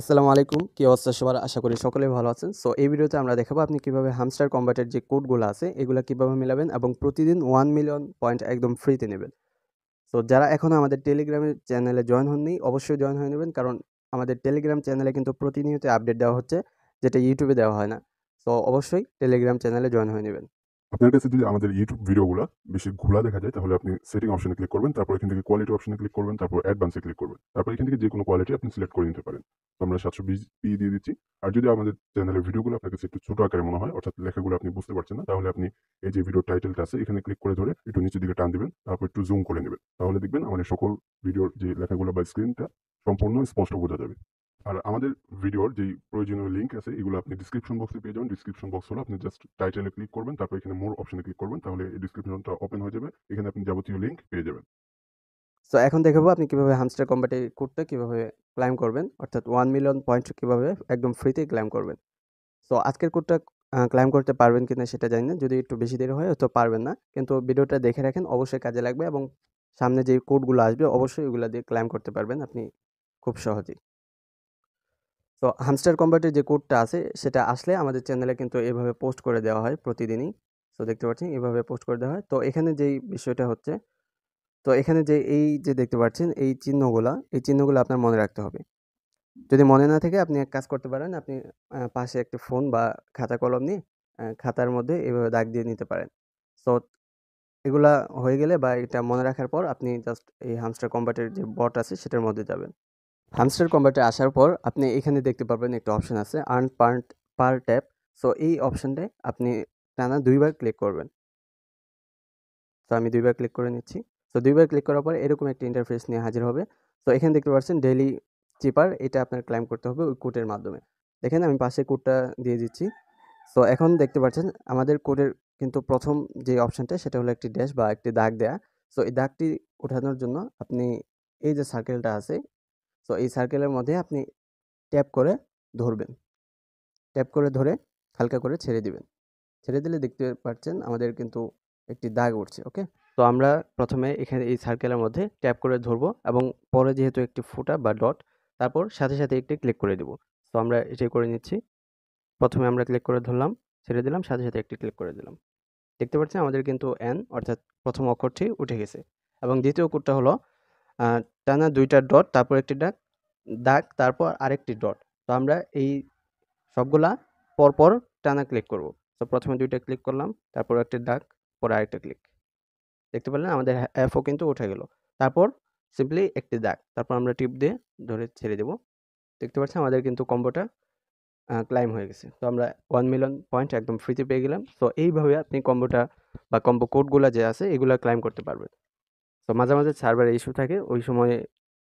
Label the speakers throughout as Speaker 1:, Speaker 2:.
Speaker 1: আসসালামু আলাইকুম। কি অবস্থা সবার? আশা করি সকলেই ভালো আছেন। সো এই ভিডিওতে আমরা দেখাবো আপনি কিভাবে হামস্টার কম্বাটের যে কোডগুলো আছে এগুলা কিভাবে মিলাবেন এবং প্রতিদিন 1 মিলিয়ন পয়েন্ট একদম ফ্রিতে নেবেন। সো যারা এখনো আমাদের টেলিগ্রামের চ্যানেলে জয়েন হননি অবশ্যই জয়েন হয়ে নেবেন। কারণ আমাদের টেলিগ্রাম চ্যানেলে কিন্তু প্রতিনিয়ত আপডেট দেওয়া হচ্ছে, যেটা ইউটিউবে দেওয়া হয় না। সো অবশ্যই টেলিগ্রাম চ্যানেলে জয়েন হয়ে নেবেন।
Speaker 2: আপনার কাছে যদি আমাদের ইউটিউব ভিডিওগুলা বেশি ঘোলা দেখা যায় তাহলে আপনি সেটিং অপশনে ক্লিক করবেন। তারপর এখান থেকে কোয়ালিটি অপশনে ক্লিক করবেন। তারপর অ্যাডভান্সে ক্লিক করবেন। তারপর এখান থেকে যেকোনো কোয়ালিটি আপনি সিলেক্ট করে নিতে পারেন। তো আমরা 720p দিয়ে দিচ্ছি। আর যদি আমাদের চ্যানেলের ভিডিওগুলো আপনার কাছে একটু ছোট আকারে মনে হয়, অর্থাৎ লেখাগুলো আপনি বুঝতে পারছেন না, তাহলে আপনি এই যে ভিডিওর টাইটেলটা আছে এখানে ক্লিক করে ধরে একটু নিচের দিকে টান দিবেন। তারপর একটু জুম করে নেবেন। তাহলে দেখবেন আমাদের সকল ভিডিওর যে লেখাগুলো বা স্ক্রিনটা সম্পূর্ণ স্পষ্ট বোঝা যাবে। আর আমাদের ভিডিওর যেই প্রয়োজনীয় লিঙ্ক আছে এগুলো আপনি ডিসক্রিপশন বক্সে পেয়ে যাবেন। ডিসক্রিপশন বক্স হলো আপনি জাস্ট টাইটেলে ক্লিক করবেন, তারপর এখানে মোর অপশনে ক্লিক করবেন, তাহলে এই ডিসক্রিপশনটা ওপেন হয়ে যাবে। এখানে আপনি যাবতীয় লিঙ্ক পেয়ে যাবেন।
Speaker 1: সো এখন দেখাবো আপনি কিভাবে হামস্টার কম্বাটে কোডটা কিভাবে ক্লাইম করবেন। অর্থাৎ 1 মিলিয়ন পয়েন্ট কিভাবে একদম ফ্রিতে ক্লাইম করবেন। সো আজকের কোডটা ক্লাইম করতে পারবেন কিনা সেটা জানি না। যদি একটু বেশি দেরি হয় হয়তো পারবেন না। কিন্তু ভিডিওটা দেখে রাখেন, অবশ্যই কাজে লাগবে এবং সামনে যে কোডগুলো আসবে অবশ্যই ওগুলা দিয়ে ক্লাইম করতে পারবেন আপনি খুব সহজেই। তো হামস্টার কম্বাটের যে কোডটা আছে সেটা আসলে আমাদের চ্যানেলে কিন্তু এভাবে পোস্ট করে দেওয়া হয় প্রতিদিনই। সো দেখতে পাচ্ছেন এভাবে পোস্ট করে দেওয়া হয়। তো এখানে যেই বিষয়টা হচ্ছে, তো এখানে যে এই যে দেখতে পাচ্ছেন এই চিহ্নগুলা আপনার মনে রাখতে হবে। যদি মনে না থাকে আপনি এক কাজ করতে পারেন, আপনি পাশে একটা ফোন বা খাতা কলম নিয়ে খাতার মধ্যে এভাবে দাগ দিয়ে নিতে পারেন। সো এগুলা হয়ে গেলে বা এটা মনে রাখার পর আপনি জাস্ট এই হামস্টার কম্বাটের যে বট আছে সেটার মধ্যে যাবেন। হামস্টার কম্বাটে আসার পর আপনি এখানে দেখতে পারবেন একটা অপশন আছে আর্ন পার ট্যাপ। সো এই অপশনটায় আপনি টানা ২ বার ক্লিক করবেন। তো আমি ২ বার ক্লিক করে নিচ্ছি। তো ২ বার ক্লিক করার পরে এরকম একটা ইন্টারফেস নিয়ে হাজির হবে। তো এখানে দেখতে পাচ্ছেন ডেইলি চিপার, এটা আপনার ক্লাইম করতে হবে ওই কোডের মাধ্যমে। দেখেন আমি পাশে কোডটা দিয়ে দিচ্ছি। সো এখন দেখতে পাচ্ছেন আমাদের কোডের কিন্তু ১ম যে অপশনটা সেটা হলো একটি ড্যাশ বা একটি দাগ দেয়া। সো এই দাগটি ওঠানোর জন্য আপনি এই যে সার্কেলটা আছে, সো এই সার্কেলের মধ্যে আপনি ট্যাপ করে ধরবেন। ট্যাপ করে ধরে হালকা করে ছেড়ে দিবেন। ছেড়ে দিলে দেখতে পাচ্ছেন আমাদের কিন্তু একটি দাগ উঠছে। ওকে? তো আমরা ১ম এ এখানে এই সার্কেলের মধ্যে ট্যাপ করে ধরবো এবং পরে যেহেতু একটি ফুটা বা ডট, তারপর সাথে একটি ক্লিক করে দিব। তো আমরা এটাই করে নিচ্ছি। ১ম এ আমরা ক্লিক করে ধরলাম, ছেড়ে দিলাম, সাথে একটি ক্লিক করে দিলাম। দেখতে পাচ্ছেন আমাদের কিন্তু N অর্থাৎ ১ম অক্ষরটি উঠে গেছে। এবং দ্বিতীয় কোডটা হলো আ টানা ২ টা ডট, তারপর একটি দাগ, তারপর আরেকটি ডট। তো আমরা এই সবগুলা পরপর টানা ক্লিক করব। তো ১ম এ ২ টা ক্লিক করলাম, তারপর একটি দাগ, পরে আরেকটা ক্লিক। দেখতে পারলেন আমাদের F ও কিন্তু উঠে গেল। তারপর সিম্পলি একটি দাগ। তারপর আমরা টিপ দিয়ে ধরে ছেড়ে দেব। দেখতে পাচ্ছেন আমাদের কিন্তু কম্বোটা ক্লাইম হয়ে গেছে। তো আমরা 1 মিলিয়ন পয়েন্ট একদম ফ্রিতে পেয়ে গেলাম। তো এইভাবে আপনি কম্বোটা বা কম্বো কোডগুলা যে আছে এগুলা ক্লাইম করতে পারবেন। তো মাঝে সার্ভারে ইস্যু থাকে, ওই সময়ে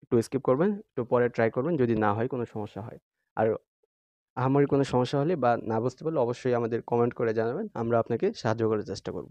Speaker 1: একটু স্কিপ করবেন, একটু পরে ট্রাই করবেন যদি না হয় কোনো সমস্যা হয়। আর আহামরি কোনো সমস্যা হলে বা না বুঝতে পারলে অবশ্যই আমাদের কমেন্ট করে জানাবেন। আমরা আপনাকে সাহায্য করার চেষ্টা করব।